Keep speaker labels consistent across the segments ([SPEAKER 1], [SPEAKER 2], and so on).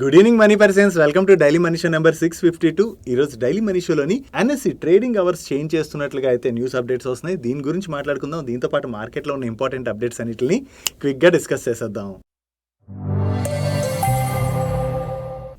[SPEAKER 1] Good evening money persons, welcome to daily money show number 652. ఈ రోజు daily money షోలోని NSE trading hours change చేస్తున్నట్లుగా అయితే news updates వస్తున్నాయి. దీని గురించి మాట్లాడుకుందాం. దీంతో పాటు మార్కెట్లో ఉన్న ఇంపార్టెంట్ అప్డేట్స్ అన్నిటిని క్విక్గా డిస్కస్ చేసేద్దాం.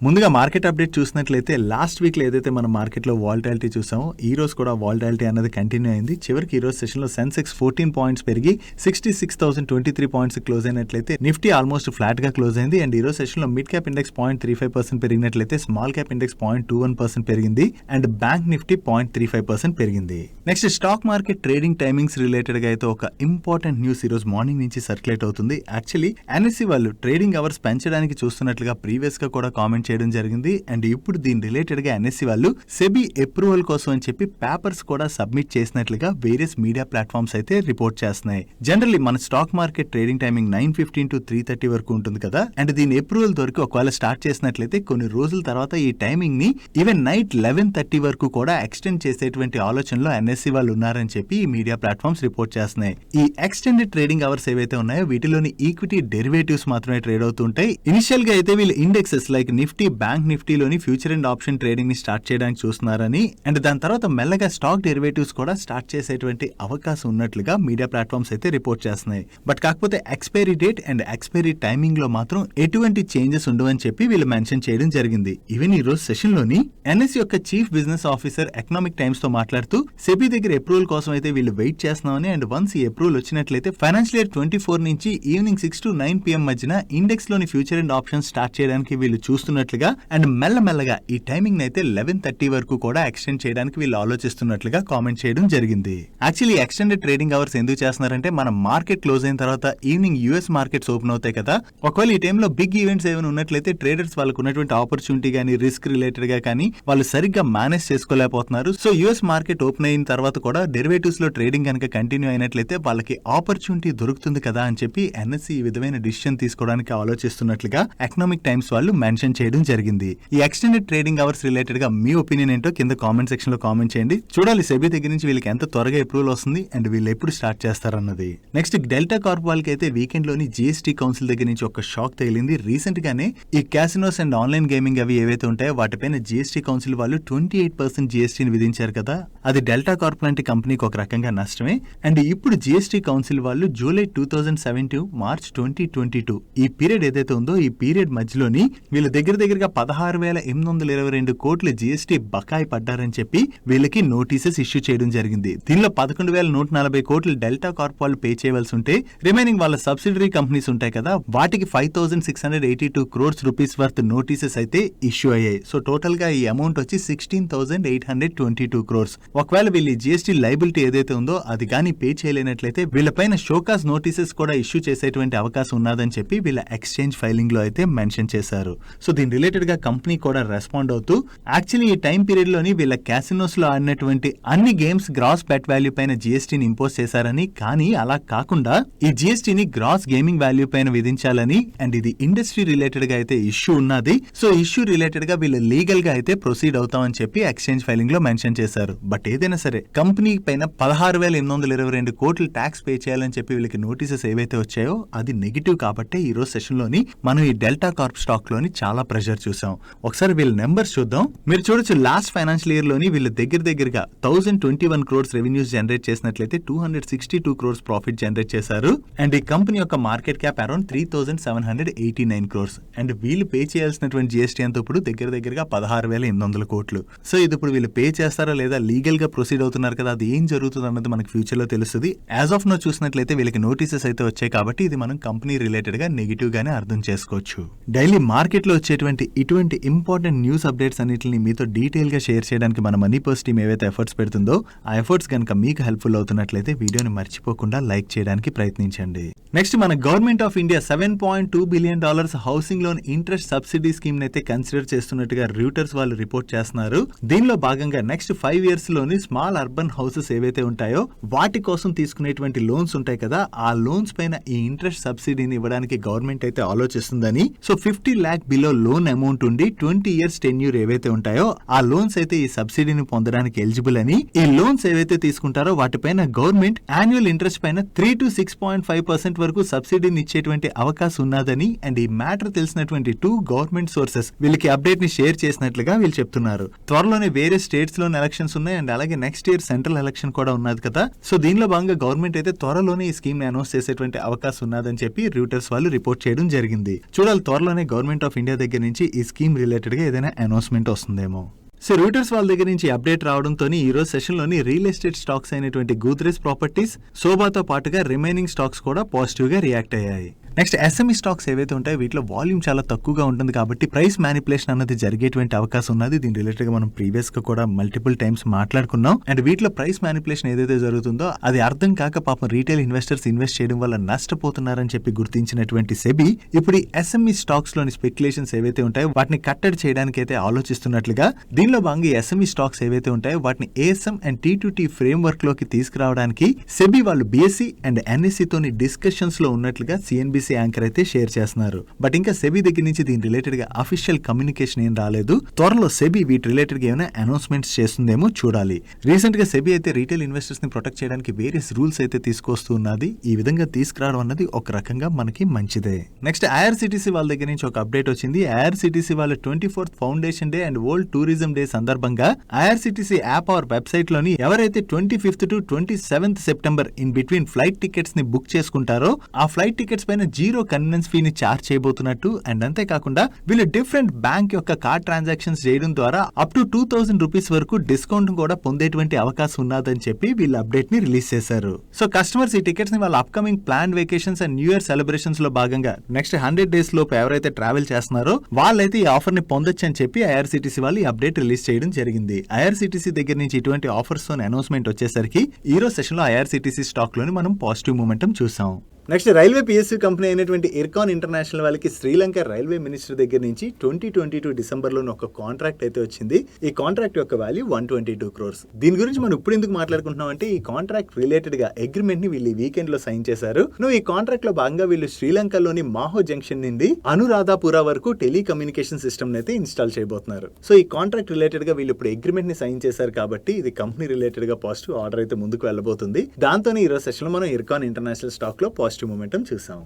[SPEAKER 1] ముందుగా మార్కెట్ అప్డేట్ చూసినట్లయితే లాస్ట్ వీక్లో ఏదైతే మనం మార్కెట్లో వాలటాలిటీ చూసామో ఈ రోజు కూడా వాలటాలిటీ అనేది కంటిన్యూ అయింది. చివరికి ఈ రోజు సెషన్లో సెన్సెక్స్ 14 పాయింట్స్ పెరిగి 66,023 పాయింట్స్ క్లోజ్ అయినట్లయితే నిఫ్టీ ఆల్మోస్ట్ ఫ్లాట్ గా క్లోజ్ అయింది. అండ్ ఈ రోజు సెషన్లో మిడ్ క్యాప్ ఇండెక్స్ 0.35% పెరిగినట్లయితే స్మాల్ క్యాప్ ఇండెక్స్ 0.21% పెరిగింది. అండ్ బ్యాంక్ నిఫ్టీ 0.35% పెరిగింది. Next stock market trading timings related గా అయితే ఒక ఇంపార్టెంట్ న్యూస్ ఈ రోజు మార్నింగ్ నుంచి సర్క్యులేట్ అవుతుంది. యాక్చువల్లీ ఎన్ఎస్సి వాళ్ళు ట్రేడింగ్ అవర్స్ పెంచడానికి చూస్తున్నట్లుగా ప్రీవియస్ గా కూడా కామెంట్ చేయడం జరిగింది. అండ్ ఇప్పుడు దీని రిలేటెడ్ గా ఎన్ఎస్సి వాళ్ళు సెబీ అప్రూవల్ కోసం అని చెప్పి పేపర్స్ కూడా సబ్మిట్ చేసినట్లుగా వేరియస్ మీడియా ప్లాట్ఫామ్స్ అయితే రిపోర్ట్ చేస్తున్నాయి. జనరల్లీ మన stock market trading timing 9:15 to 3:30 వరకు ఉంటుంది కదా. అండ్ దీని అప్రూవల్ దొరికి ఒకవేళ స్టార్ట్ చేసినట్లయితే కొన్ని రోజుల తర్వాత ఈ టైమింగ్ ని ఈవెన్ నైట్ 11:30 వరకు కూడా ఎక్స్టెండ్ చేసేటువంటి ఆలోచనలో ఎన్ఎస్సి వాళ్ళు ఉన్నారని చెప్పి ఈ మీడియా ప్లాట్ఫామ్స్ రిపోర్ట్ చేస్తున్నాయి. ఈ ఎక్స్టెండెడ్ ట్రేడింగ్ అవర్స్ ఏవైతే ఉన్నాయో వీటిలోని ఈక్విటీ డెరివేటివ్స్ మాత్రమే ట్రేడ్ అవుతుంటాయి. ఇనిషియల్ గా అయితే వీళ్ళు ఇండెక్సెస్ లైక్ నిఫ్టీ, బ్యాంక్ నిఫ్టీలోని ఫ్యూచర్ అండ్ ఆప్షన్ ట్రేడింగ్ ని స్టార్ట్ చేయడానికి చూస్తున్నారని, అండ్ దాని తర్వాత మెల్లగా స్టాక్ డెరివేటివ్స్ కూడా స్టార్ట్ చేసేటువంటి అవకాశం ఉన్నట్లుగా మీడియా ప్లాట్ఫామ్స్ అయితే రిపోర్ట్ చేస్తున్నాయి. బట్ కాకపోతే expiry date and expiry timing లో మాత్రం ఎటువంటి చేంజెస్ ఉండవని చెప్పి వీళ్ళు మెన్షన్ చేయడం జరిగింది. ఈవెన్ ఈ రోజు సెషన్ లోని ఎన్ఎస్ యొక్క chief business officer economic times తో మాట్లాడుతూ సెబీ దగ్గర అప్రూవల్ కోసం అయితే వీళ్ళు వెయిట్ చేస్తున్నామని, అండ్ వన్స్ ఈ అప్రూవల్ వచ్చినట్లయితే ఫైనాన్షియల్ ఇయర్ 24 నుంచి ఈవినింగ్ 6 to 9 PM మధ్యన ఇండెక్స్ లోని ఫ్యూచర్ అండ్ ఆప్షన్ స్టార్ట్ చేయడానికి వీళ్ళు చూస్తున్నట్లుగా, అండ్ మెల్లమెల్లగా ఈ టైమింగ్ అయితే 11:30 వరకు కూడా ఎక్స్టెండ్ చేయడానికి వీళ్ళు ఆలోచిస్తున్నట్లుగా కామెంట్ చేయడం జరిగింది. యాక్చువల్లీ ఎక్స్టెండెడ్ ట్రేడింగ్ అవర్స్ ఎందుకు చేస్తున్నారంటే మన మార్కెట్ క్లోజ్ అయిన తర్వాత ఈవినింగ్ యూఎస్ మార్కెట్స్ ఓపెన్ అవుతాయి కదా. ఒకవేళ ఈ టైంలో బిగ్ ఈవెంట్స్ ఏమైనా ఉన్నట్లయితే ట్రేడర్స్ వాళ్ళకు ఉన్నటువంటి ఆపర్చునిటీ కానీ రిస్క్ రిలేటెడ్ గా కానీ వాళ్ళు సరిగ్గా మేనేజ్ చేసుకోలేకపోతున్నారు. సో యూఎస్ మార్కెట్ ఓపెన్ అయిన తర్వాత కూడా డెరివేటివ్స్ లో ట్రేడింగ్ కనుక కంటిన్యూ అయినట్లయితే వాళ్ళకి ఆపర్చునిటీ దొరుకుతుంది కదా అని చెప్పి ఎన్ఎస్సి ఈ విధమైన డిసిషన్ తీసుకోవడానికి ఆలోచిస్తున్నట్లుగా ఎకనామిక్ టైమ్స్ వాళ్ళు మెన్షన్ చేయడం జరిగింది. ఈ ఎక్స్టెండెడ్ ట్రేడింగ్ అవర్స్ రిలేటెడ్ గా మీ ఒపీనియన్ ఏంటో కింద కామెంట్ సెక్షన్ లో కామెంట్ చేయండి. చూడాలి సెబీ దగ్గర నుంచి వీళ్ళకి ఎంత త్వరగా అప్రూవల్ వస్తుంది అండ్ వీళ్ళు ఎప్పుడు స్టార్ట్ చేస్తారన్నది. నెక్స్ట్ డెల్టా కార్ప్ వాళ్ళకి అయితే వీకెండ్ లోని జిఎస్టీ కౌన్సిల్ దగ్గర నుంచి ఒక షాక్ తగిలింది. రీసెంట్ గానే ఈ క్యాసినోస్ అండ్ ఆన్లైన్ గేమింగ్ అవి ఏవైతే ఉంటాయో వాటిపైన జిఎస్టీ కౌన్సిల్ వాళ్ళు 28% జిఎస్టీని విధించారు కదా. అది డెల్టా కార్ప్ లాంటి కంపెనీకి ఒక రకంగా నష్టమే. అండ్ ఇప్పుడు జిఎస్టీ కౌన్సిల్ వాళ్ళు జూలై 2007 మార్చ్ 2022 ఈ పీరియడ్ ఏదైతే ఉందో ఈ పీరియడ్ మధ్యలోని వీళ్ళ దగ్గరగా 16,822 కోట్ల జిఎస్టీ బకాయి పడ్డారని చెప్పి వీళ్ళకి నోటీసెస్ ఇష్యూ చేయడం జరిగింది. దీనిలో 11,140 కోట్లు డెల్టా కార్ప్ వాళ్ళు పే చేయవలసి ఉంటే రిమైనింగ్ వాళ్ళ సబ్సిడరీ కంపెనీస్ ఉంటాయి కదా వాటికి 5,682 crores రూపీస్ వర్త్ నోటీసెస్ అయితే ఇష్యూ అయ్యాయి. సో టోటల్ గా ఈ అమౌంట్ వచ్చి 16,822 crores. ఒకవేళ వీళ్ళ జిఎస్టీ లైబిలిటీ ఏదైతే ఉందో అది కానీ పే చేయలేనట్లయితే వీళ్ళపైన షోకాస్ నోటీసెస్ కూడా ఇష్యూ చేసేటువంటి అవకాశం ఉన్నదని చెప్పి వీళ్ళ ఎక్స్చేంజ్ ఫైలింగ్ లో అయితే మెన్షన్ చేశారు. సో దీని రిలేటెడ్ గా కంపెనీ కూడా రెస్పాండ్ అవుతూ యాక్చువల్లీ ఈ టైం పీరియడ్ లోని వీళ్ళ క్యాసినోస్ లో ఆడినటువంటి అన్ని గేమ్స్ గ్రాస్ బెట్ వాల్యూ పైన జిఎస్టీని ఇంపోజ్ చేశారని, కానీ అలా కాకుండా ఈ జిఎస్టీని గ్రాస్ గేమింగ్ వాల్యూ పైన విధించాలని, అండ్ ఇది ఇండస్ట్రీ రిలేటెడ్ గా అయితే ఇష్యూ ఉన్నది. సో ఇష్యూ రిలేటెడ్ గా వీళ్ళు లీగల్ గా అయితే ప్రొసీడ్ అవుతామని చెప్పి ఎక్స్చేంజ్ ఫైలింగ్ లో మెన్షన్ చేశారు. బట్ ఏదైనా సరే కంపెనీ పైన 16,822 కోట్లు ట్యాక్స్ పే చేయాలని చెప్పి వీళ్ళకి నోటీసెస్ ఏవైతే వచ్చాయో అది నెగిటివ్ కాబట్టి ఈ రోజు సెషన్ లోని మనం ఈ డెల్టా కార్ప్ స్టాక్ లోని చాలా ప్రెషర్ చూసాం. ఒకసారి వీళ్ళ నెంబర్స్ చూద్దాం. మీరు చూడొచ్చు లాస్ట్ ఫైనాన్షియల్ ఇయర్ లోని వీళ్ళ దగ్గరగా 1,021 crores రెవెన్యూస్ జనరేట్ చేసినట్లయితే 262 crores ప్రాఫిట్ జనరేట్ చేశారు. అండ్ ఈ కంపెనీ యొక్క market cap around 3,789 crores. And వీళ్ళు పే చేయాల్సినటువంటి జిఎస్టీ అంతా ఇప్పుడు దగ్గరగా 16,800 కోట్లు. సో ఇది ఇప్పుడు వీళ్ళు పే చేస్తారా లేదా లీగల్ గా ప్రొసీడ్ అవుతున్నారు కదా, అది ఏం జరుగుతుంది అన్నది మనకి ఫ్యూచర్ లో తెలుస్తుంది. యాజ్ ఆఫ్ నో చూసినట్లయితే వీళ్ళకి నోటీసెస్ అయితే వచ్చాయి కాబట్టి ఇది మనం కంపెనీ రిలేటెడ్ గా నెగిటివ్ గానే అర్థం చేసుకోవచ్చు. డైలీ మార్కెట్ లో వచ్చేటువంటి ఇటువంటి ఇంపార్టెంట్ న్యూస్ అప్డేట్స్ అన్నిటిని మీతో డీటెయిల్ గా షేర్ చేయడానికి మన మనీ పర్స్ టీమ్ ఏవైతే ఎఫర్ట్స్ పెడుతుందో ఆ ఎఫర్ట్స్ కనుక మీకు హెల్ప్ఫుల్ అవుతున్నట్లయితే వీడియోని మర్చిపోకుండా లైక్ చేయడానికి ప్రయత్నించండి. నెక్స్ట్ మన government of India $7.2 billion housing loan interest subsidy scheme అయితే కన్సిడర్ చేస్తున్నట్టుగా రూటర్స్ వాళ్ళు రిపోర్ట్ చేస్తున్నారు. దీనిలో భాగంగా నెక్స్ట్ 5 years లోని స్మాల్ అర్బన్ హౌసెస్ ఏవైతే ఉంటాయో వాటి కోసం తీసుకునేటువంటి లోన్స్ ఉంటాయి కదా, ఆ లోన్స్ పైన ఈ ఇంట్రెస్ట్ సబ్సిడీని ఇవ్వడానికి గవర్నమెంట్ అయితే ఆలోచిస్తుందని. So 50 lakh below loan loan amount ఉండి 20 years టెన్యూర్ ఏవైతే ఉంటాయో ఆ లోన్స్ అయితే ఈ సబ్సిడీని పొందడానికి ఎలిజిబుల్ అని, ఈ లోన్స్ ఏవైతే తీసుకుంటారో వాటిపైన గవర్నమెంట్ యాన్యువల్ ఇంట్రెస్ట్ పైన 3 to 6.5% వరకు సబ్సిడీని ఇచ్చేటువంటి అవకాశం ఉన్నదని అండ్ ఈ మ్యాటర్ తెలిసినటువంటి 2 గవర్నమెంట్ సోర్సెస్ వీళ్ళకి అప్డేట్ ని షేర్ చేసినట్లుగా వీళ్ళు చెప్తున్నారు. త్వరలోనే వేరే స్టేట్స్ లోనే ఎలక్షన్స్ ఉన్నాయి అండ్ అలాగే నెక్స్ట్ ఇయర్ సెంట్రల్ ఎలక్షన్ కూడా ఉన్నది కదా. సో దీనిలో భాగంగా గవర్నమెంట్ అయితే త్వరలోనే ఈ స్కీమ్ ని అనౌన్స్ చేసేటువంటి అవకాశం ఉన్నదని చెప్పి రూటర్స్ వాళ్ళు రిపోర్ట్ చేయడం జరిగింది. చూడాలి త్వరలోనే గవర్నమెంట్ ఆఫ్ ఇండియా దగ్గర నుంచి ఈ స్కీమ్ రిలేటెడ్ గా ఏదైనా అనౌన్స్మెంట్ వస్తుందేమో. సో రూటర్స్ వాళ్ళ దగ్గర నుంచి అప్డేట్ రావడంతో ఈ రోజు సెషన్ లోని రియల్ ఎస్టేట్ స్టాక్స్ అయినటువంటి గోద్రేజ్ ప్రాపర్టీస్, శోభాతో పాటుగా రిమైనింగ్ స్టాక్స్ కూడా పాజిటివ్ గా రియాక్ట్ అయ్యాయి. నెక్స్ట్ ఎస్ఎంఈ స్టాక్స్ ఏవైతే ఉంటాయో వీటిలో వాల్యూమ్ చాలా తక్కువగా ఉంటుంది కాబట్టి ప్రైస్ మ్యానిపులేషన్ అన్నది జరిగేటువంటి అవకాశం ఉన్నది. దీని రిలేటెడ్ గా మనం ప్రీవియస్ గా కూడా మల్టిపుల్ టైమ్స్ మాట్లాడుకున్నాం. అండ్ వీటిలో ప్రైస్ మ్యానిపులేషన్ ఏదైతే జరుగుతుందో అది అర్థం కాక పాపం రీటైల్ ఇన్వెస్టర్స్ ఇన్వెస్ట్ చేయడం వల్ల నష్టపోతున్నారని చెప్పి గుర్తించినటువంటి సెబీ ఇప్పుడు ఈ ఎస్ఎంఈ స్టాక్స్ లోని స్పెక్యులేషన్స్ ఏవైతే ఉంటాయో వాటిని కట్టడి చేయడానికి అయితే ఆలోచిస్తున్నట్లుగా, దీనిలో భాగంగా ఎస్ఎంఈ స్టాక్స్ ఏవైతే ఉంటాయో వాటిని ASM and T2T frame work లోకి తీసుకురావడానికి సెబీ వాళ్ళు BSE అండ్ NSE తోని డిస్కషన్స్ లో ఉన్నట్లుగా CNBC యాంకర్ అయితే షేర్ చేస్తున్నారు. బట్ ఇంకా సెబీ దగ్గర నుంచి దీని రిలేటెడ్ గా అఫీషియల్ కమ్యూనికేషన్ ఏం రాలేదు. త్వరలో సెబీ వీటి రిలేటెడ్ గా ఏమైనా అనౌన్స్మెంట్స్ చేస్తుందేమో చూడాలి. రీసెంట్ గా సెబీ అయితే రీటైల్ ఇన్వెస్టర్స్ ని ప్రొటెక్ట్ చేయడానికి వేరియస్ రూల్స్ అయితే తీసుకొస్తూ ఉన్నది. ఈ విధంగా తీసుకురావడం అన్నది ఒక రకంగా మనకి మంచిదే. నెక్స్ట్ IRCTC వాళ్ళ దగ్గర నుంచి ఒక అప్డేట్ వచ్చింది. IRCTC వాళ్ళ 24th foundation day and world tourism day సందర్భంగా IRCTC యాప్ ఆర్ వెబ్సైట్ లోని ఎవరైతే 25th to 27th September in between flight tickets ని బుక్ చేసుకుంటారో ఆ ఫ్లైట్ టికెట్స్ పైన 0 కన్వెన్స్ ఫీని చార్జ్ చేయబోతున్నట్టు అండ్ అంతేకాకుండా వీళ్ళు డిఫరెంట్ బ్యాంక్ యొక్క కార్డ్ ట్రాన్సాక్షన్స్ చేయడం ద్వారా అప్ టు 2000 రూపీస్ వరకు డిస్కౌంట్ కూడా పొందేటువంటి అవకాశం ఉన్నదని చెప్పి వీళ్ళు అప్డేట్ ని రిలీజ్ చేశారు. సో కస్టమర్స్ ఈ టికెట్స్ ని వాళ్ళ upcoming plan vacations and new year celebrations లో భాగంగా నెక్స్ట్ 100 days లోపు ఎవరైతే ట్రావెల్ చేస్తున్నారో వాళ్ళైతే ఈ ఆఫర్ ని పొందొచ్చు అని చెప్పి IRCTC వాళ్ళు ఈ అప్డేట్ రిలీజ్ చేయడం జరిగింది. IRCTC దగ్గర నుంచి ఇటువంటి ఆఫర్స్ తో అనౌన్స్మెంట్ వచ్చేసరికి ఈ రోజు సెషన్ లో IRCTC స్టాక్ లోని మనం పాజిటివ్ మూమెంటం చూసాం. నెక్స్ట్ రైల్వే PSU కంపెనీ అయినటువంటి ఇర్కాన్ ఇంటర్నేషనల్ వాళ్ళకి శ్రీలంక రైల్వే మినిస్టర్ దగ్గర నుంచి 2022 డిసెంబర్లోని ఒక కాంట్రాక్ట్ అయితే వచ్చింది. ఈ కాంట్రాక్ట్ యొక్క వాల్యూ 122 crores. దీని గురించి మనం ఇప్పుడు ఎందుకు మాట్లాడుకుంటున్నాం అంటే ఈ కాంట్రాక్ట్ రిలేటెడ్ గా అగ్రిమెంట్ ని వీళ్ళు ఈ వీకెండ్ లో సైన్ చేశారు. ఈ కాంట్రాక్ట్ లో భాగంగా వీళ్ళు శ్రీలంకలోని మాహో జంక్షన్ నుండి అనురాధాపుర వరకు టెలికమ్యూనికేషన్ సిస్టమ్ అయితే ఇన్స్టాల్ చేయబోతున్నారు. సో ఈ కాంట్రాక్ట్ రిలేటెడ్ గా వీళ్ళు ఇప్పుడు అగ్రిమెంట్ ని సైన్ చేశారు కాబట్టి ఇది కంపెనీ రిలేటెడ్ గా పాజిటివ్ ఆర్డర్ అయితే ముందుకు వెళ్ళబోతుంది. దాంతోనే ఈ రోజు సెషన్ లో మనం ఇర్కాన్ ఇంటర్నేషనల్ స్టాక్ లో పాజిటివ్ మూమెంటం చూసాం.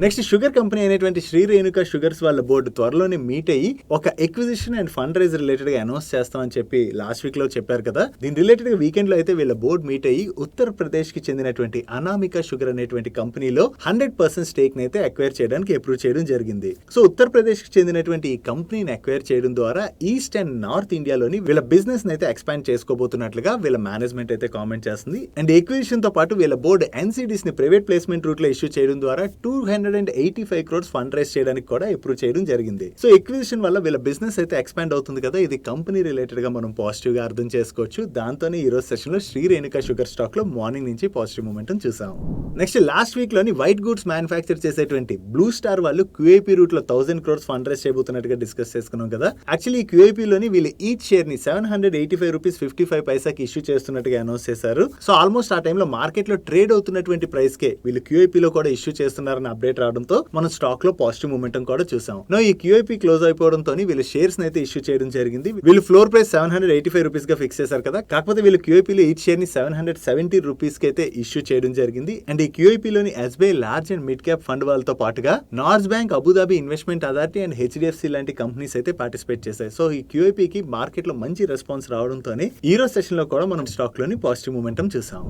[SPEAKER 1] నెక్స్ట్ షుగర్ కంపెనీ అయినటువంటి శ్రీ రేణుక షుగర్స్ వాళ్ళ బోర్డు త్వరలోనే మీట్ అయ్యి ఒక acquisition and fund rise related గా అనౌన్స్ చేస్తామని చెప్పి లాస్ట్ వీక్ లో చెప్పారు కదా. దీని రిలేటెడ్ గా వీకెండ్ లో అయితే వీళ్ళ బోర్డు మీట్ అయ్యి ఉత్తరప్రదేశ్ కి చెందినటువంటి అనామికా షుగర్ అనేటువంటి కంపెనీలో 100% స్టేక్ ని అయితే అక్వైర్ చేయడానికి అప్రూవ్ చేయడం జరిగింది. సో ఉత్తరప్రదేశ్ కి చెందినటువంటి ఈ కంపెనీని అక్వైర్ చేయడం ద్వారా ఈస్ట్ అండ్ నార్త్ ఇండియాలోని వీళ్ళ బిజినెస్ ని అయితే ఎక్స్పాండ్ చేసుకోబోతున్నట్లుగా వీళ్ళ మేనేజ్మెంట్ అయితే కామెంట్ చేస్తుంది. అండ్ ఎక్విజిషన్ తో పాటు వీళ్ళ బోర్డు NCDs ని ప్రైవేట్ ప్లేస్మెంట్ రూట్ లో ఇష్యూ చేయడం ద్వారా 285 crores ఫండ్ రైజ్ చేయడానికి కూడా అప్రూవ్ చేయడం జరిగింది. సో ఎక్విజిషన్ వల్ల వీళ్ళ బిజినెస్ అయితే ఎక్స్పాండ్ అవుతుంది కదా. ఇది కంపెనీ రిలేటెడ్ గా మనం పాజిటివ్ గా అర్థం చేసుకోవచ్చు. దాంతోనే ఈ రోజు సెషన్ లో శ్రీ రేణుక షుగర్ స్టాక్ లో మార్నింగ్ నుంచి పాజిటివ్ మూమెంటం చూసాం. నెక్స్ట్ లాస్ట్ వీక్ లోని వైట్ గూడ్స్ మ్యానుఫ్యాక్చర్ చేసేటువంటి బ్లూ స్టార్ వాళ్ళు QIP రూట్ లో 1000 crores ఫండ్ రైజ్ చేయబోతున్నట్టుగా డిస్కస్ చేసుకున్నాం కదా. యాక్చువల్లీ ఈ QIP లోని వీళ్ళు ఈచ్ షేర్ ని 785 రూపీస్ 55 పైసాకి ఇష్యూ చేస్తున్నట్టుగా అనౌన్స్ చేశారు. సో ఆల్మోస్ట్ ఆ టైంలో మార్కెట్ లో ట్రేడ్ అవుతున్నటువంటి ప్రైస్ కే వీళ్ళు QIP లో కూడా ఇష్యూ చేస్తున్నారని అప్డేట్ రావడంతో మనం స్టాక్ లో పాజిటివ్ మూమెంటం కూడా చూసాం. ఈ QIP క్లోజ్ అయిపోవడంతో వీళ్ళు షేర్స్ అయితే ఇష్యూ చేయడం జరిగింది. వీళ్ళు ఫ్లోర్ ప్రైస్ 785 రూపీస్ గా ఫిక్స్ చేశారు కదా. కాకపోతే వీళ్ళు QIP లో ఈచ్ షేర్ ని 770 రూపీస్ కి అయితే ఇష్యూ చేయడం జరిగింది. అండ్ ఈ QIP లోని SBI large and mid cap fund వాళ్ళతో పాటుగా Nortje bank, Abu Dhabi investment authority and HDFC లాంటి కంపెనీస్ అయితే పార్టిసిపేట్ చేశాయి. సో ఈ QIP కి మార్కెట్ లో మంచి రెస్పాన్స్ రావడంతోనే ఈ రోజు సెషన్ లో కూడా మనం స్టాక్ లోని పాజిటివ్ మూమెంటం చూసాం.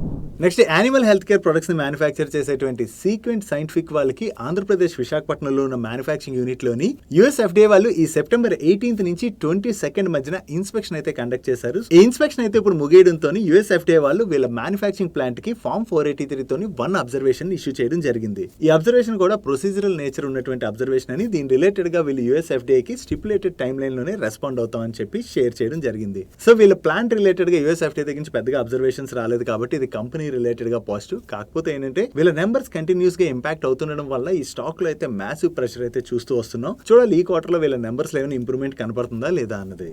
[SPEAKER 1] Next animal health care products ని మ్యానుఫ్యాక్చర్ చేసేటువంటి సీక్వెంట్ సైంటిఫిక్ వాళ్ళకి ఆంధ్రప్రదేశ్ విశాఖపట్నంలో ఉన్న మ్యానుఫ్యాక్చరింగ్ యూనిట్ లోని US FDA వాళ్ళు ఈ సెప్టెంబర్ 18th నుంచి 22nd మధ్యన ఇన్స్పెక్షన్ అయితే కండక్ట్ చేశారు. ఈ ఇన్స్పెక్షన్ అయితే ఇప్పుడు ముగియడంతో US FDA వాళ్ళు వీళ్ళ మ్యానుఫ్యాక్చరింగ్ ప్లాంట్ కి ఫార్మ్ 483 తోని 1 అబ్జర్వేషన్ ఇష్యూ చేయడం జరిగింది. ఈ అబ్జర్వేషన్ కూడా ప్రొసీజరల్ నేచర్ ఉన్నటువంటి అబ్జర్వేషన్ అని దీని రిలేటెడ్ గా వీళ్ళు US FDA కి స్టిపులేటెడ్ టైమ్ లైన్ లోనే రెస్పాండ్ అవుతామని చెప్పి షేర్ చేయడం జరిగింది. సో వీళ్ళ ప్లాంట్ రిలేటెడ్ గా US FDA దగ్గర నుంచి పెద్దగా అబ్జర్వేషన్స్ రాలేదు కాబట్టి ఇది కంపెనీ రిలేటెడ్ గా పాజిటివ్. కాకపోతే ఏంటంటే వీళ్ళ నెంబర్స్ కంటిన్యూ కంటిన్యూస్ గా ఇంపాక్ట్ అవుతుండడం వల్ల ఈ స్టాక్ లో అయితే మ్యాసివ్ ప్రెషర్ అయితే చూస్తూ వస్తున్నాం. చూడాలి ఈ క్వార్టర్ లో వీళ్ళ నెంబర్స్ లో ఏమైనా ఇంప్రూవ్మెంట్ కనపడుతుందా లేదా అన్నది.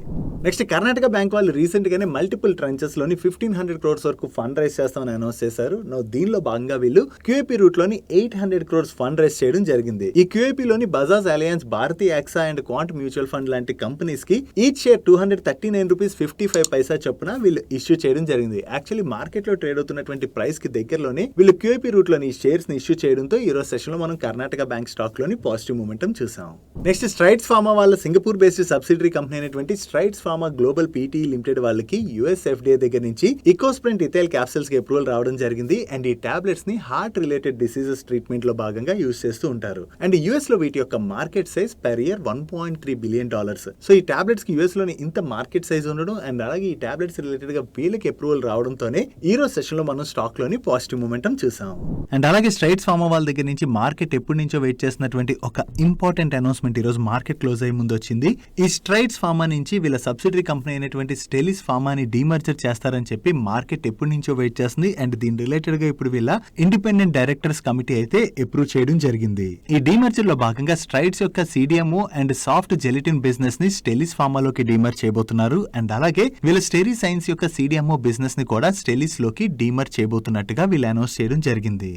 [SPEAKER 1] నెక్స్ట్ కర్ణాటక బ్యాంక్ వాళ్ళు రీసెంట్ గానే మల్టిపుల్ ట్రంచెస్ లోని 1500 crores వరకు ఫండ్ రైజ్ చేస్తామని అనౌన్స్ చేశారు. దీనిలో భాగంగా వీళ్ళు క్యూఐపీ రూట్ లోని 800 crores ఫండ్ రైజ్ చేయడం జరిగింది. ఈ క్యూఐపీ లోని Bajaj Allianz, Bharti Axa and Quant Mutual Fund లాంటి కంపెనీస్ కి ఈచ్ షేర్ 239 రూపీస్ 55 పైసా చొప్పున వీళ్ళు ఇష్యూ చేయడం జరిగింది. యాక్చువల్లీ మార్కెట్ లో ట్రేడ్ అవుతున్నటువంటి ప్రైస్ కి దగ్గరలోనే వీళ్ళు క్యూఐపీ రూట్ లోని షేర్స్ ని ఇష్యూ చేయడంతో ఈ రోజు సెషన్ లో మనం కర్ణాటక బ్యాంక్ స్టాక్ లోని పాజిటివ్ మూమెంటం చూసాం. నెక్స్ట్ స్ట్రైడ్స్ ఫార్మా వాళ్ళ సింగపూర్ బేస్డ్ సబ్సిడరీ కంపెనీ అయినటువంటి Strides Pharma Global PT Limited వాళ్ళకి యుఎస్ ఎఫ్డిఏ దగ్గర నుంచి ఇకోస్ప్రింట్ ఇథైల్ క్యాప్సూల్స్ కి అప్రూవల్ రావడం జరిగింది. అండ్ ఈ టాబ్లెట్స్ ని హార్ట్ రిలేటెడ్ డిసీజెస్ ట్రీట్మెంట్ లో భాగంగా యూజ్ చేస్తూ ఉంటారు. అండ్ యుఎస్ లో వీటి యొక్క market size per year $1.3 billion. So ఈ టాబ్లెట్స్ కి యుఎస్ లోని ఇంత మార్కెట్ సైజ్ ఉండడం అండ్ అలాగే ఈ టాబ్లెట్స్ రిలేటెడ్ గా వీళ్ళకి అప్రూవల్ రావడంతోనే ఈ రోజు సెషన్ లో మనం స్టాక్ లోని పాజిటివ్ మూమెంటం చూసాం. అండ్ అలాగే స్ట్రైడ్స్ ఫార్మా వాళ్ళ దగ్గర నుంచి మార్కెట్ ఎప్పటి నుంచో వెయిట్ చేస్తున్నటువంటి ఒక ఇంపార్టెంట్ అనౌన్స్మెంట్ ఈ రోజు మార్కెట్ క్లోజ్ అయ్యే ముందు వచ్చింది. ఈ స్ట్రైడ్స్ ఫార్మా నుంచి వీళ్ళ సబ్సిడరీ కంపెనీ అయినటువంటి స్టెలిస్ ఫార్మాని డీమర్జర్ చేస్తారని చెప్పి మార్కెట్ ఎప్పటి నుంచో వెయిట్ చేస్తుంది. అండ్ దీని రిలేటెడ్ గా ఇప్పుడు వీళ్ళ ఇండిపెండెంట్ డైరెక్టర్స్ కమిటీ అయితే అప్రూవ్ చేయడం జరిగింది. ఈ డీమర్జర్ లో భాగంగా స్ట్రైడ్స్ యొక్క CDMO and soft gelatine business ని స్టెలిస్ ఫార్మాలోకి డీమర్ చేయబోతున్నారు. అండ్ అలాగే వీళ్ళ స్టెరీ సైన్స్ యొక్క సిడిఎంఓ బిజినెస్ ని కూడా స్టెలిస్ లోకి డీమర్ చేయబోతున్నట్టుగా వీళ్ళు అనౌన్స్ చేయడం జరిగింది.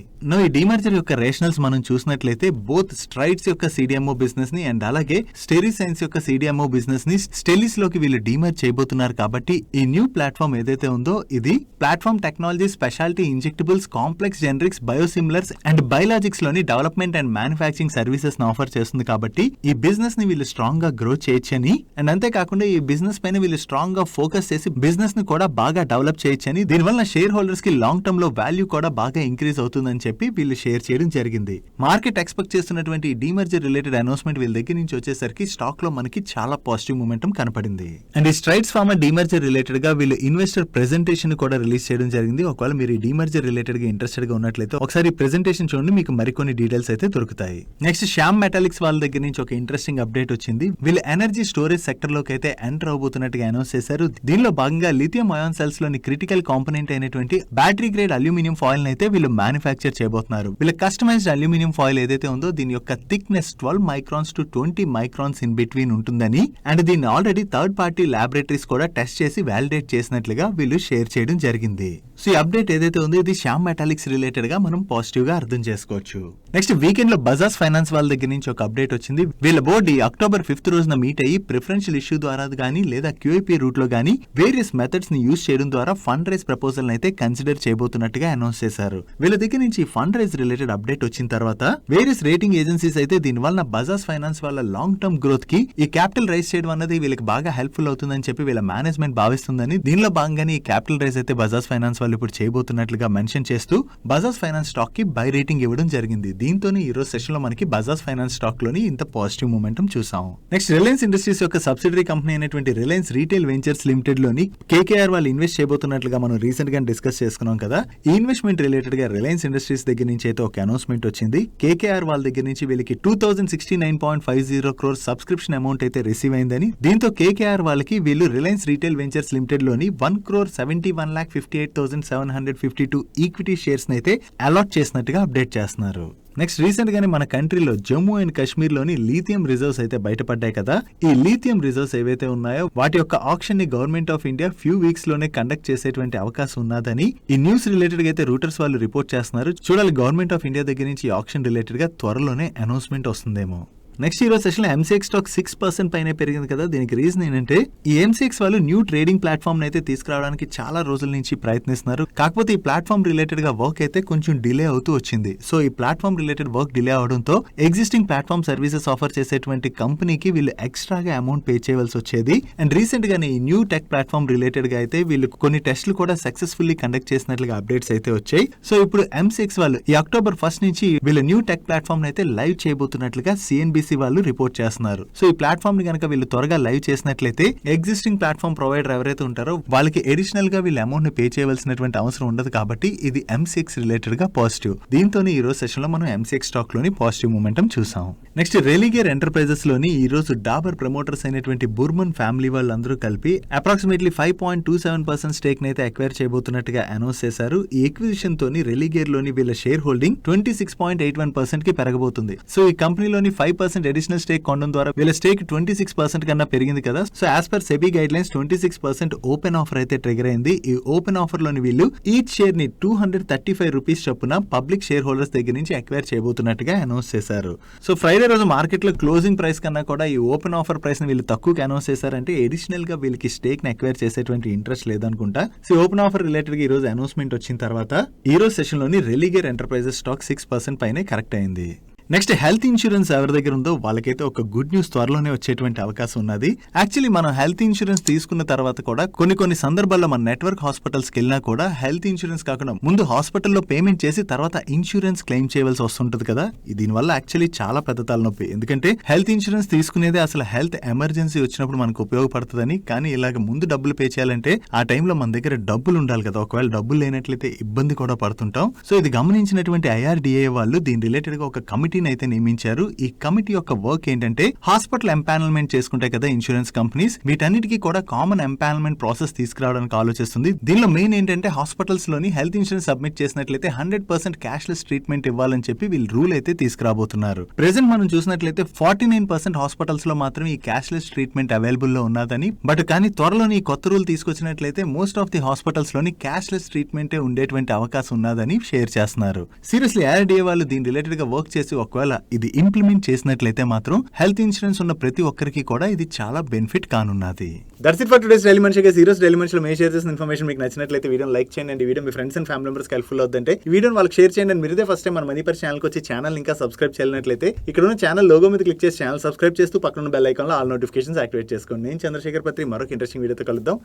[SPEAKER 1] ఈ డీమర్జర్ యొక్క రేషనల్స్ మనం చూసినట్లయితే బోత్ స్ట్రైడ్స్ యొక్క సిడిఎంఓ బిజినెస్ ని అండ్ అలాగే స్టెరీ సైన్స్ యొక్క సిడిఎంఓ బిజినెస్ ని స్టెలిస్ లోకి వీళ్ళు డీమర్ చేయబోతున్నారు. కాబట్టి ఈ న్యూ ప్లాట్ఫామ్ ఏదైతే ఉందో ఇది platform technology, speciality injectables, complex generics, biosimilars and biologics లోని డెవలప్మెంట్ అండ్ మ్యానుఫ్యాక్చరింగ్ సర్వీసెస్ ని ఆఫర్ చేస్తుంది. కాబట్టి ఈ బిజినెస్ ని వీళ్ళు స్ట్రాంగ్ గా గ్రో చేయొచ్చని అండ్ అంతేకాకుండా ఈ బిజినెస్ పైన వీళ్ళు స్ట్రాంగ్ గా ఫోకస్ చేసి బిజినెస్ ని కూడా బాగా డెవలప్ చేయొచ్చని, దీనివల్ల షేర్ హోల్డర్స్ కి లాంగ్ టర్మ్ లో వాల్యూ కూడా బాగా ఇంక్రీజ్ అవుతుందని చెప్పి వీళ్ళు షేర్ చేయడం జరిగింది. మార్కెట్ ఎక్స్పెక్ట్ చేస్తున్నటువంటి డీమర్జర్ రిలేటెడ్ అనౌన్స్మెంట్ వీళ్ళ దగ్గర నుంచి వచ్చేసరికి స్టాక్ లో మనకి చాలా పాజిటివ్ మూమెంటం కనపడింది. అండ్ ఈ స్ట్రైడ్స్ ఫార్మా డీమర్జర్ రిలేటెడ్ గా వీళ్ళు ఇన్వెస్టర్ ప్రెజెంటేషన్ కూడా రిలీజ్ చేయడం జరిగింది. ఒకవేళ మీరు ఈ డీమర్జర్ రిలేటెడ్ గా ఇంట్రెస్టెడ్ గా ఉన్నట్లయితే ఒకసారి ప్రెజెంటేషన్ చూడండి, మీకు మరికొన్ని డీటెయిల్స్ అయితే దొరుకుతాయి. నెక్స్ట్ శ్యామ్ మెటాలిక్స్ వాళ్ళ దగ్గర నుంచి ఒక ఇంట్రెస్టింగ్ అప్డేట్ వచ్చింది. వీళ్ళు ఎనర్జీ స్టోరేజ్ సెక్టర్ లోకి అయితే ఎంటర్ అవబోతున్నట్టుగా అనౌన్స్ చేశారు. దీనిలో భాగంగా లిథియం అయాన్ సెల్స్ లోని క్రిటికల్ కాంపోనెంట్ అయినటువంటి బ్యాటరీ గ్రేడ్ అల్యూమినియం ఫాయిల్ అయితే వీళ్ళు మ్యానుఫ్యాక్చర్ చేయబోతున్నారు. వీళ్ళ కస్టమైజ్డ్ అల్యూమినియం ఫాయిల్ ఏదైతే ఉందో దీని యొక్క thickness 12 microns to 20 microns in between ఉంటుందని అండ్ దీన్ని ఆల్రెడీ థర్డ్ పార్టీ ల్యాబొరేటరీస్ కూడా టెస్ట్ చేసి వాలిడేట్ చేసినట్లుగా వీళ్ళు షేర్ చేయడం జరిగింది. సో ఈ అప్డేట్ ఏదైతే ఉందో ఇది శ్యామ్ మెటాలిక్స్ రిలేటెడ్ గా మనం పాజిటివ్ గా అర్థం చేసుకోవచ్చు. నెక్స్ట్ వీకెండ్ లో బజాజ్ ఫైనాన్స్ వాళ్ళ దగ్గర నుంచి ఒక అప్డేట్ వచ్చింది. వీళ్ళ బోర్డు అక్టోబర్ 5th రోజున మీట్ అయ్యి ప్రిఫరెన్షియల్ ఇష్యూ ద్వారా గానీ లేదా క్యూఐపీ రూట్ లో గానీ వేరియస్ మెథడ్స్ ని యూజ్ చేయడం ద్వారా ఫండ్ రైజ్ ప్రపోజల్ అయితే కన్సిడర్ చేయబోతున్నట్టుగా అనౌన్స్ చేశారు. వీళ్ళ దగ్గర నుంచి ఫండ్ రైజ్ రిలేటెడ్ అప్డేట్ వచ్చిన తర్వాత వేరియస్ రేటింగ్ ఏజెన్సీస్ అయితే దీని వల్ల బజాజ్ ఫైనాన్స్ వాళ్ళ లాంగ్ టర్మ్ గ్రోత్ కి ఈ క్యాపిటల్ రైజ్ చేయడం అనేది వీళ్ళకి బాగా హెల్ప్ఫుల్ అవుతుందని చెప్పి వీళ్ళ మేనేజ్మెంట్ భావిస్తుందని, దీనిలో భాగంగానే ఈ క్యాపిటల్ రైజ్ అయితే బజాజ్ ఫైనాన్స్ వాళ్ళు ఇప్పుడు చేయబోతున్నట్లుగా మెన్షన్ చేస్తూ బజాజ్ ఫైనాన్స్ స్టాక్ కి బై రేటింగ్ ఇవ్వడం జరిగింది. దీంతోనే ఈ రోజు సెషన్ లో మనకి బజాజ్ ఫైనాన్స్ స్టాక్ లోని ఇంత పాజిటివ్ మూమెంటం చూసాం. నెక్స్ట్ రిలయన్స్ ఇండస్ట్రీస్ యొక్క సబ్సిడరీ కంపెనీ అయినటువంటి రిలయన్స్ రీటైల్ వెంచర్స్ లిమిటెడ్ లోని కేకేఆర్ వాళ్ళు ఇన్వెస్ట్ చేయబోతున్నట్లుగా మనం రీసెంట్ గా డిస్కస్ చేసుకున్నాం కదా. ఈ ఇన్వెస్ట్మెంట్ రిలేటెడ్ గా రిలయన్స్ ఇండస్ట్రీస్ దగ్గర నుంచి అయితే ఒక అనౌన్స్మెంట్ వచ్చింది. కేకేఆర్ వాళ్ళ దగ్గర నుంచి వీళ్ళకి 2069.50 crores సబ్స్క్రిప్షన్ అమౌంట్ అయితే రిసీవ్ అయిందని, దీంతో కేకేఆర్ వాళ్ళకి వీళ్ళు రిలయన్స్ రీటైల్ వెంచర్స్ లిమిటెడ్ లోని 1,71,58,752 ఈక్విటీ షేర్స్ అయితే అలాట్ చేసినట్టుగా అప్డేట్ చేస్తున్నారు. నెక్స్ట్ రీసెంట్ గానే మన కంట్రీలో జమ్మూ అండ్ కాశ్మీర్ లోని లీథియం రిజర్వ్స్ అయితే బయటపడ్డాయి కదా. ఈ లీథియం రిజర్వ్స్ ఏవైతే ఉన్నాయో వాటి యొక్క ఆక్షన్ ని government of India few weeks లోనే కండక్ట్ చేసేటువంటి అవకాశం ఉన్నదని ఈ న్యూస్ రిలేటెడ్ గా అయితే రూటర్స్ వాళ్ళు రిపోర్ట్ చేస్తున్నారు. చూడాలి గవర్నమెంట్ ఆఫ్ ఇండియా దగ్గర నుంచి ఆక్షన్ రిలేటెడ్ గా త్వరలోనే అనౌన్స్మెంట్ వస్తుందేమో. నెక్స్ట్ ఈ రోజు సెషన్ లో ఎంసీఎక్స్ స్టాక్ 6% పైన పెరిగింది కదా. దీనికి రీజన్ ఏంటంటే ఈ ఎంసీఎక్స్ వాళ్ళు న్యూ ట్రేడింగ్ ప్లాట్ఫామ్ అయితే తీసుకురావడానికి చాలా రోజుల నుంచి ప్రయత్నిస్తున్నారు. కాకపోతే ఈ ప్లాట్ఫామ్ రిలేటెడ్ గా వర్క్ అయితే కొంచెం డిలే అవుతూ వచ్చింది. సో ఈ ప్లాట్ఫామ్ రిలేటెడ్ వర్క్ డిలే అవడంతో ఎగ్జిస్టింగ్ ప్లాట్ఫామ్ సర్వీసెస్ ఆఫర్ చేసేటువంటి కంపెనీకి వీళ్ళు ఎక్స్ట్రాగా అమౌంట్ పే చేయవలసి వచ్చేది. అండ్ రీసెంట్ గానే ఈ న్యూ టెక్ ప్లాట్ఫామ్ రిలేటెడ్ గా అయితే వీళ్ళు కొన్ని టెస్టులు కూడా సక్సెస్ఫుల్లీ కండక్ట్ చేసినట్లుగా అప్డేట్స్ అయితే వచ్చాయి. సో ఇప్పుడు ఎంసీఎక్స్ వాళ్ళు ఈ అక్టోబర్ 1st నుంచి వీళ్ళ న్యూ టెక్ ప్లాట్ఫామ్ అయితే లైవ్ చేయబోతున్నట్లుగా సిఎన్బిసి ఐసిఐసి వాళ్ళు రిపోర్ట్ చేస్తున్నారు. సో ఈ ప్లాట్ఫామ్ ని కనుక వీళ్ళు త్వరగా లైవ్ చేసినట్లయితే ఎగ్జిస్టింగ్ ప్లాట్ఫామ్ ప్రొవైడర్ ఎవరైతే ఉంటారో వాళ్ళకి అడిషనల్ గా వీళ్ళు అమౌంట్ ని పే చేయవలసినటువంటి అవసరం ఉండదు. కాబట్టి ఇది ఎంసీఎక్స్ రిలేటెడ్ గా పాజిటివ్. దీంతోనే ఈ రోజు సెషన్ లో మనం ఎంసీఎక్స్ స్టాక్ లోని పాజిటివ్ మూమెంటం చూసాం. నెక్స్ట్ రెలిగేర్ ఎంటర్ప్రైజెస్ లోని ఈ రోజు డాబర్ ప్రమోటర్స్ అయినటువంటి బుర్మన్ ఫ్యామిలీ వాళ్ళందరూ కలిపి అప్రాక్సిమేట్లీ 5.27% స్టేక్ నైతే అక్వైర్ చేయబోతున్నట్టుగా అనౌన్స్ చేశారు. ఈ ఎక్విజిషన్ తోని రెలిగేర్ లోని వీళ్ళ షేర్ హోల్డింగ్ 26.81% కి పెరగబోతుంది. సో ఈ కంపెనీలోని 5% అడిషనల్ స్టేక్ కొనడం ద్వారా వీళ్ళ స్టేక్ 26% కన్నా పెరిగింది కదా. So as per SEBI guide lines 26% open offer అయితే ట్రిగర్ అయింది. ఈ ఓపెన్ ఆఫర్ లోని వీళ్ళు ఈచ్ షేర్ ని 235 రూపీస్ చొప్పున పబ్లిక్ షేర్ హోల్డర్స్ దగ్గర నుంచి అక్వైర్ చేయబోతున్నట్టుగా అనౌన్స్ చేశారు. సో ఫ్రైడే రోజు మార్కెట్ లో క్లోజింగ్ ప్రైస్ కన్నా కూడా ఈ ఓపెన్ ఆఫర్ ప్రైస్ ని వీళ్ళు తక్కువకి అనౌన్స్ చేశారంటే ఎడిషనల్ గా వీళ్ళకి స్టేక్ ని అక్వైర్ చేసేటువంటి ఇంట్రెస్ట్ లేదనుకుంటా. సో ఓపెన్ ఆఫర్ రిలేటెడ్ గా ఈ రోజు అనౌన్స్మెంట్ వచ్చిన తర్వాత ఈ రోజు సెషన్ లోని రెలిగేర్ ఎంటర్ప్రైజెస్ స్టాక్ 6% పైనే కరెక్ట్ అయింది. నెక్స్ట్ హెల్త్ ఇన్సూరెన్స్ ఎవరి దగ్గర ఉందో వాళ్ళకైతే ఒక గుడ్ న్యూస్ త్వరలోనే వచ్చేటువంటి అవకాశం ఉన్నది. యాక్చువల్లీ మనం హెల్త్ ఇన్సూరెన్స్ తీసుకున్న తర్వాత కూడా కొన్ని సందర్భాల్లో మన నెట్వర్క్ హాస్పిటల్స్ కి వెళ్ళినా కూడా హెల్త్ ఇన్సూరెన్స్ కాకుండా ముందు హాస్పిటల్లో పేమెంట్ చేసి తర్వాత ఇన్సూరెన్స్ క్లెయిమ్ చేయవలసి వస్తుంటది కదా. దీనివల్ల యాక్చువల్లీ చాలా పెద్ద తలనొప్పి. ఎందుకంటే హెల్త్ ఇన్సూరెన్స్ తీసుకునేదే అసలు హెల్త్ ఎమర్జెన్సీ వచ్చినప్పుడు మనకు ఉపయోగపడుతుందని. కానీ ఇలాగ ముందు డబ్బులు పే చేయాలంటే ఆ టైంలో మన దగ్గర డబ్బులు ఉండాలి కదా. ఒకవేళ డబ్బులు లేనట్లయితే ఇబ్బంది కూడా పడుతుంటాం. సో ఇది గమనించినటువంటి ఐఆర్డిఏ వాళ్ళు దీని రిలేటెడ్ గా ఒక కమిటీ అయితే నియమించారు. ఈ కమిటీ యొక్క వర్క్ ఏంటంటే హాస్పిటల్ ఎంపానల్మెంట్ చేసుకుంటాయి కదా ఇన్సూరెన్స్ కంపెనీస్, వీటన్నిటికీ కూడా కామన్ ఎంపానల్మెంట్ ప్రాసెస్ తీసుకురావడానికి ఆలోచిస్తుంది. దీనిలో మెయిన్ ఏంటంటే హాస్పిటల్స్ లోని హెల్త్ ఇన్సూరెన్స్ సబ్మిట్ చేసినట్లయితే 100% క్యాష్లెస్ ట్రీట్మెంట్ ఇవ్వాలని చెప్పి వీళ్ళు రూల్ అయితే తీసుకురాబోతున్నారు. ప్రెసెంట్ మనం చూసినట్లయితే 49% హాస్పిటల్స్ లో మాత్రం ఈ క్యాష్లెస్ ట్రీట్మెంట్ అవైలబుల్ లో ఉన్నదని. కానీ త్వరలోని ఈ కొత్త రూల్ తీసుకొచ్చినట్లయితే మోస్ట్ ఆఫ్ ది హాస్పిటల్స్ లోని క్యాష్లెస్ ట్రీట్మెంట్ ఉండేటువంటి అవకాశం ఉన్నదని షేర్ చేస్తున్నారు. సీరియస్లీ ఐఆర్డిఏ వాళ్ళు దీని రిలేటెడ్ గా వర్క్ చేసి ఒకవేళ ఇది ఇంప్లిమెంట్ చేసినట్లయితే మాత్రం హెల్త్ ఇన్సూరెన్స్ ఉన్న ప్రతి ఒక్కరికి కూడా ఇది చాలా బెనిఫిట్ కానున్నది. That's it for today's daily మనిషి. ఈ రోజు డైలీ మనిషిలో మేము షేర్ చేసిన ఇన్ఫర్మేషన్ మీకు నచ్చినట్లయితే వీడియోని లైక్ చేయండి. అండ్ ఈ video me friends and family members helpful అవుతుంటే ఈ వీడియోని వాళ్ళకి షేర్ చేయండి. అండ్ మీరే ఫస్ట్ టైం మన మనీ పర్ ఛానల్కి వచ్చి ఛానల్ ఇంకా సబ్స్క్రైబ్ చేయనట్లయితే ఇక్కడ ఉన్న ఛానల్ లోగో మీద క్లిక్ చేసి ఛానల్ సబ్స్క్రైబ్ చేస్తూ పక్కన బెల్ ఐకాన్లో ఆల్ నోటిఫికేషన్స్ యాక్టివేట్ చేసుకోండి. నేను చంద్రశేఖర్ పత్రి మరొక ఇంట్రెస్టింగ్ వీడియోతో కలుద్దాం.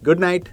[SPEAKER 1] Good night.